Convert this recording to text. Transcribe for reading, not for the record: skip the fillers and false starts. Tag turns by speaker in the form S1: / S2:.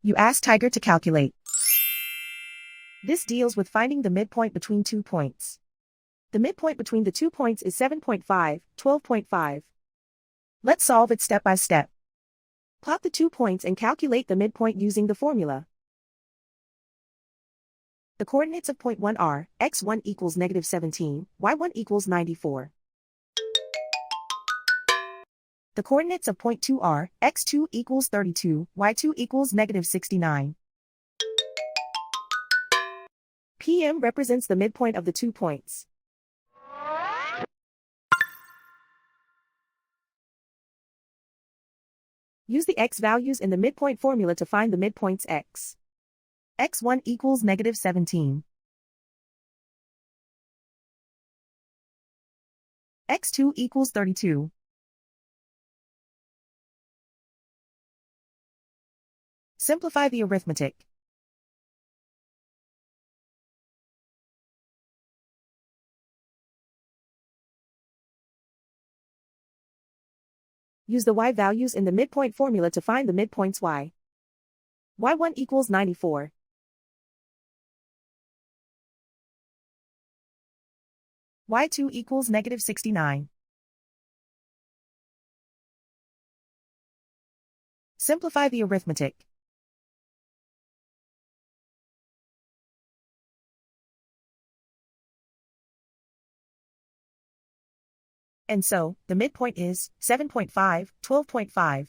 S1: You ask Tiger to calculate. This deals with finding the midpoint between 2 points. The midpoint between the 2 points is 7.5, 12.5. Let's solve it step by step. Plot the 2 points and calculate the midpoint using the formula. The coordinates of point 1 are, x1 equals -17, y1 equals 94. The coordinates of point 2 are, x2 equals 32, y2 equals -69. PM represents the midpoint of the 2 points. Use the x values in the midpoint formula to find the midpoints x. x1 equals -17. x2 equals 32. Simplify the arithmetic. Use the y values in the midpoint formula to find the midpoints y. y1 equals 94. y2 equals -69. Simplify the arithmetic. And so, the midpoint is 7.5, 12.5.